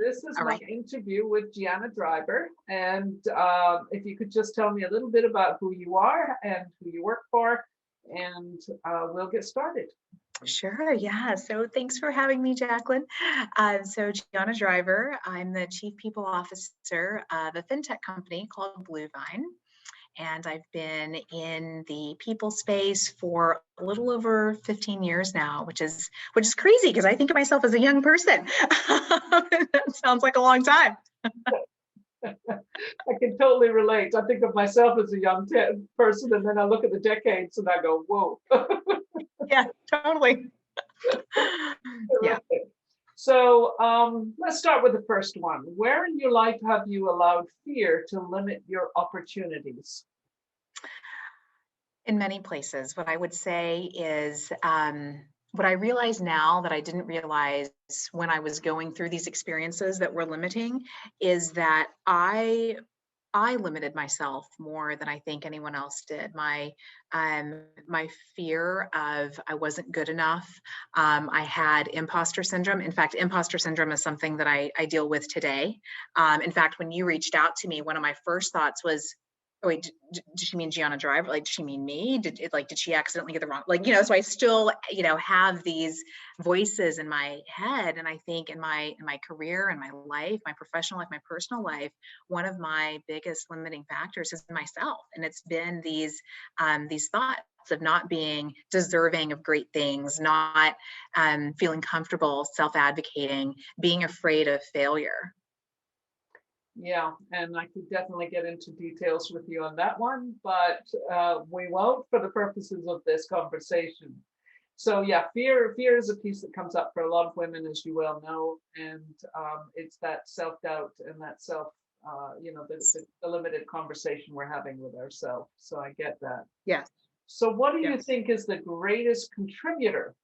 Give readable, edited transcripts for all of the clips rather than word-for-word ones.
This is All my right. interview with Gianna Driver. And if you could just tell me a little bit about who you are and who you work for, and we'll get started. Sure. Yeah. So thanks for having me, Jacqueline. So Gianna Driver, I'm the Chief People Officer of a fintech company called Bluevine. And I've been in the people space for a little over 15 years now, which is crazy because I think of myself as a young person. That sounds like a long time. I can totally relate. I think of myself as a young person, and then I look at the decades and I go, whoa. Yeah, totally. Yeah. So let's start with the first one. Where in your life have you allowed fear to limit your opportunities? In many places, what I would say is what I realize now that I didn't realize when I was going through these experiences that were limiting is that I limited myself more than I think anyone else did. My fear of I wasn't good enough. I had imposter syndrome. In fact, imposter syndrome is something that I deal with today. In fact, when you reached out to me, one of my first thoughts was, oh, wait, did she mean Gianna Driver? Like, did she mean me? Did she accidentally get the wrong? So I still, have these voices in my head. And I think in my career and my life, my professional life, my personal life, one of my biggest limiting factors has been myself. And it's been these thoughts of not being deserving of great things, not feeling comfortable, self-advocating, being afraid of failure. Yeah, and I could definitely get into details with you on that one, but we won't for the purposes of this conversation. So yeah, fear is a piece that comes up for a lot of women, as you well know, and it's that self-doubt and that the limited conversation we're having with ourselves. So I get that. Yes. So what do you think is the greatest contributor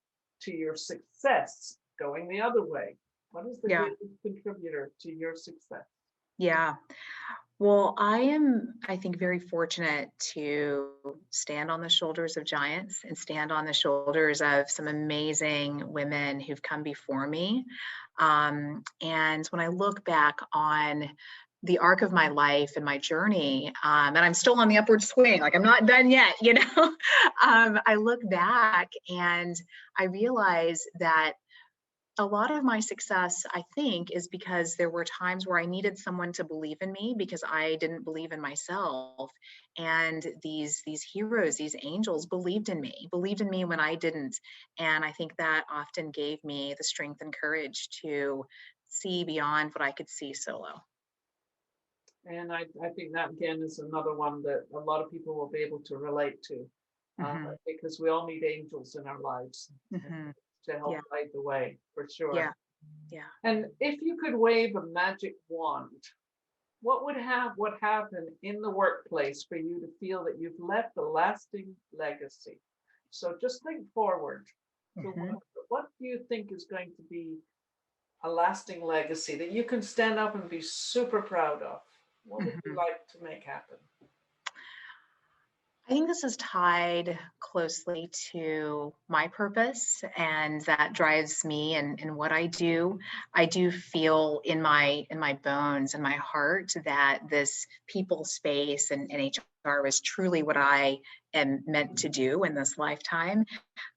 to your success going the other way? What is the greatest contributor to your success? Yeah. Well, I think, very fortunate to stand on the shoulders of giants and stand on the shoulders of some amazing women who've come before me. And when I look back on the arc of my life and my journey, and I'm still on the upward swing, like I'm not done yet, I look back and I realize that a lot of my success, I think, is because there were times where I needed someone to believe in me because I didn't believe in myself. And these heroes, these angels believed in me when I didn't. And I think that often gave me the strength and courage to see beyond what I could see solo. And I think that again is another one that a lot of people will be able to relate to, because we all need angels in our lives. To help light the way, for sure. Yeah. And if you could wave a magic wand, what would happen in the workplace for you to feel that you've left a lasting legacy? So just think forward. So what do you think is going to be a lasting legacy that you can stand up and be super proud of? What would you like to make happen? I think this is tied closely to my purpose, and that drives me and what I do. I do feel in my bones and my heart that this people space and HR is truly what I am meant to do in this lifetime.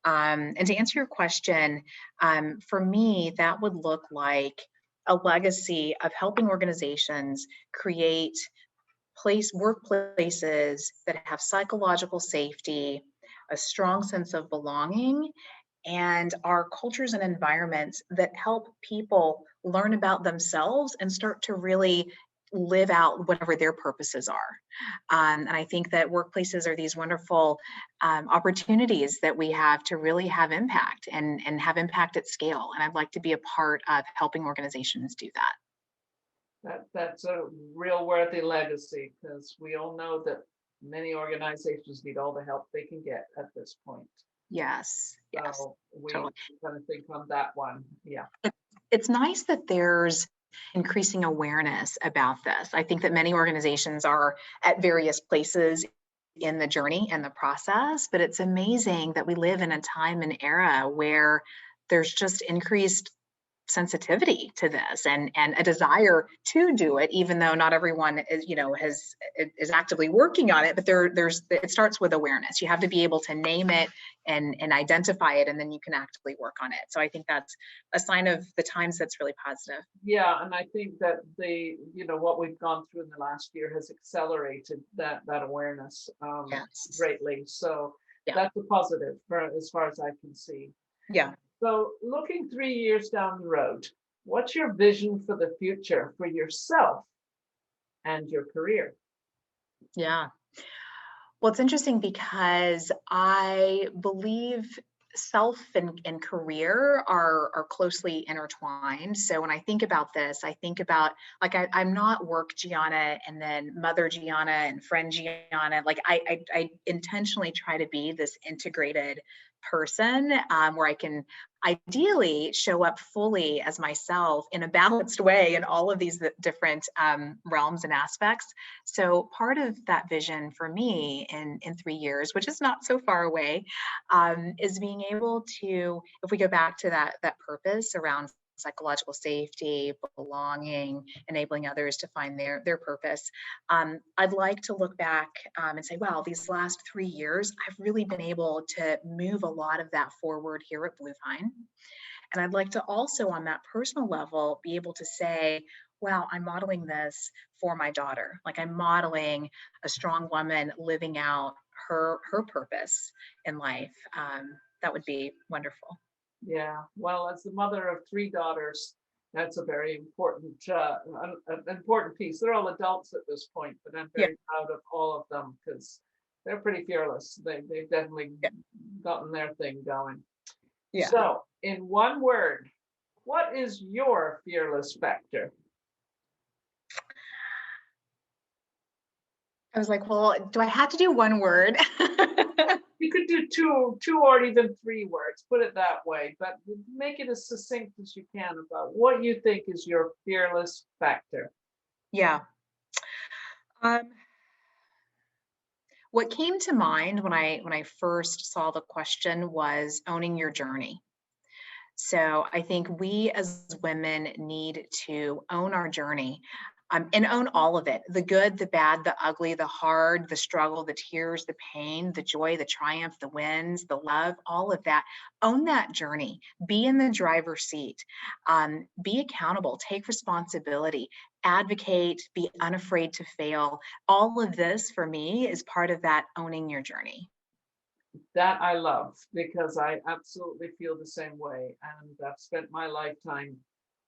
And to answer your question, for me, that would look like a legacy of helping organizations create workplaces that have psychological safety, a strong sense of belonging, and are cultures and environments that help people learn about themselves and start to really live out whatever their purposes are. And I think that workplaces are these wonderful opportunities that we have to really have impact and have impact at scale. And I'd like to be a part of helping organizations do that. That's a real worthy legacy, because we all know that many organizations need all the help they can get at this point. Yes. So we kind of think on that one. Yeah. It's nice that there's increasing awareness about this. I think that many organizations are at various places in the journey and the process, but it's amazing that we live in a time and era where there's just increased sensitivity to this and a desire to do it, even though not everyone is, is actively working on it. But it starts with awareness. You have to be able to name it and identify it, and then you can actively work on it. So I think that's a sign of the times that's really positive. Yeah, and I think that what we've gone through in the last year has accelerated that awareness Yes. greatly. So Yeah. that's a positive as far as I can see. Yeah. So looking 3 years down the road, what's your vision for the future for yourself and your career? Yeah. Well, it's interesting because I believe self and career are closely intertwined. So when I think about this, I think about like I'm not work Gianna and then mother Gianna and friend Gianna. Like I intentionally try to be this integrated person where I can ideally show up fully as myself in a balanced way in all of these different realms and aspects. So part of that vision for me in 3 years, which is not so far away, is being able to, if we go back to that purpose around psychological safety, belonging, enabling others to find their purpose. I'd like to look back and say, wow, these last 3 years, I've really been able to move a lot of that forward here at Blue Vine. And I'd like to also, on that personal level, be able to say, wow, I'm modeling this for my daughter. Like I'm modeling a strong woman living out her purpose in life. That would be wonderful. Yeah, well, as the mother of 3 daughters, that's a very important an important piece. They're all adults at this point, but I'm Yeah. very proud of all of them because they're pretty fearless. They've definitely gotten their thing going. Yeah. So, in one word, what is your fearless factor? I was like, well, do I have to do one word? You could do two or even 3 words, put it that way, but make it as succinct as you can about what you think is your fearless factor. Yeah. Um, what came to mind when I first saw the question was owning your journey. So I think we as women need to own our journey, and own all of it, the good, the bad, the ugly, the hard, the struggle, the tears, the pain, the joy, the triumph, the wins, the love, all of that. Own that journey. Be in the driver's seat. Be accountable. Take responsibility. Advocate. Be unafraid to fail. All of this for me is part of that owning your journey. That I love because I absolutely feel the same way. And I've spent my lifetime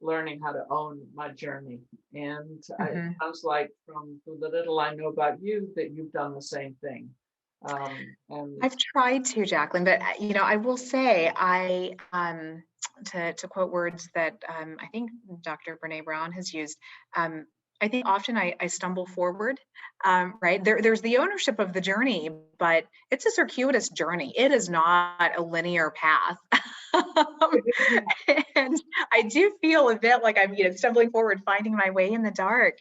learning how to own my journey. And it Mhm. sounds like from the little I know about you that you've done the same thing. And I've tried to, Jacqueline, but I will say to quote words that I think Dr. Brene Brown has used. I think often I stumble forward, right? There's the ownership of the journey, but it's a circuitous journey. It is not a linear path. And I do feel a bit like I'm, stumbling forward, finding my way in the dark.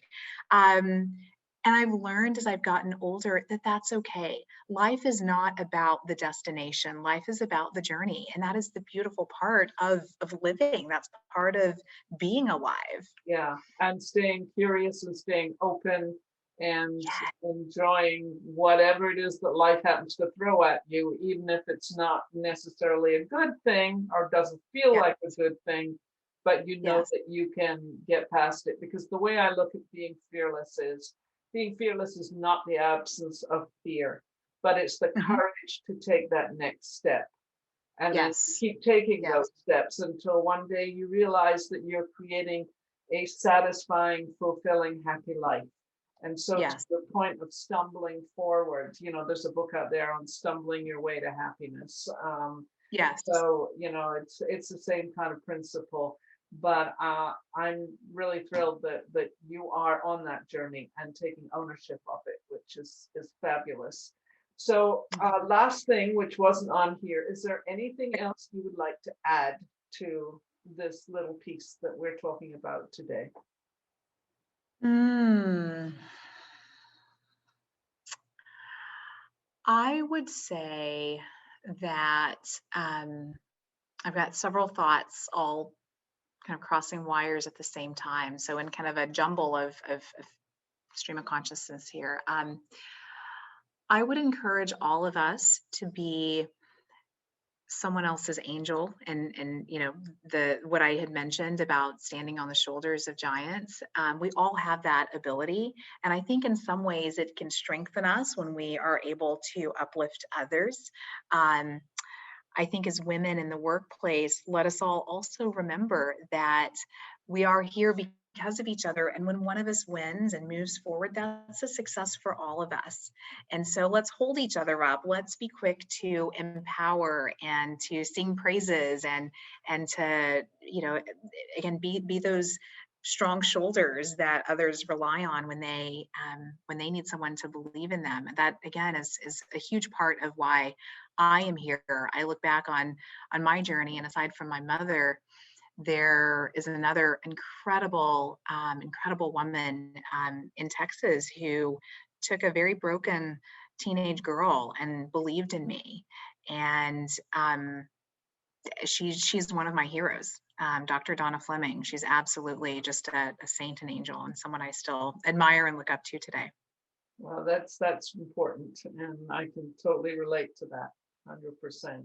Um, and I've learned as I've gotten older that that's okay. Life is not about the destination. Life is about the journey. And that is the beautiful part of living. That's part of being alive. yeah, and staying curious and staying open and Yeah. enjoying whatever it is that life happens to throw at you, even if it's not necessarily a good thing or doesn't feel Yeah. like a good thing, but you know Yes. that you can get past it. Because the way I look at being fearless is not the absence of fear, but it's the Mhm. courage to take that next step and then Yes. keep taking Yes. those steps until one day you realize that you're creating a satisfying, fulfilling, happy life. And so, to Yes. the point of stumbling forward, there's a book out there on stumbling your way to happiness. Yes. It's the same kind of principle. But I'm really thrilled that you are on that journey and taking ownership of it, which is fabulous. So, last thing, which wasn't on here, is there anything else you would like to add to this little piece that we're talking about today? Mm. I would say that I've got several thoughts all kind of crossing wires at the same time. So in kind of a jumble of stream of consciousness here. I would encourage all of us to be someone else's angel, and you know, the what I had mentioned about standing on the shoulders of giants. We all have that ability, and I think in some ways it can strengthen us when we are able to uplift others. um, I think as women in the workplace, let us all also remember that we are here because of each other. And when one of us wins and moves forward, that's a success for all of us. And so let's hold each other up. Let's be quick to empower and to sing praises, and to, you know, again, be those strong shoulders that others rely on when they need someone to believe in them. That again is a huge part of why I am here. I look back on my journey, and aside from my mother, there is another incredible woman in Texas who took a very broken teenage girl and believed in me. And she's one of my heroes, Dr. Donna Fleming. She's absolutely just a saint and angel, and someone I still admire and look up to today. Well, that's important, and I can totally relate to that 100%.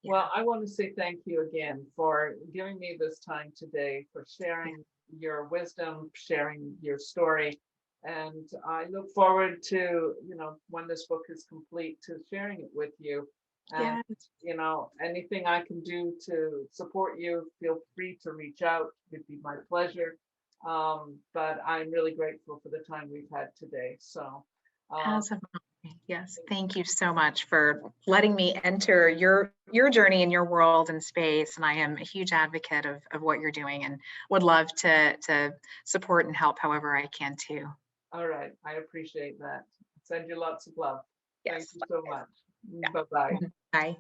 Yeah. Well, I want to say thank you again for giving me this time today, for sharing your wisdom, sharing your story. And I look forward to, you know, when this book is complete, to sharing it with you. And, Yeah. you know, anything I can do to support you, feel free to reach out. It'd be my pleasure. But I'm really grateful for the time we've had today. So, um, As of yes, thank you so much for letting me enter your journey in your world and space. And I am a huge advocate of what you're doing, and would love to support and help however I can too. all right. I appreciate that. Send you lots of love. Thank Yes. you so much. Yeah. Bye bye. Bye.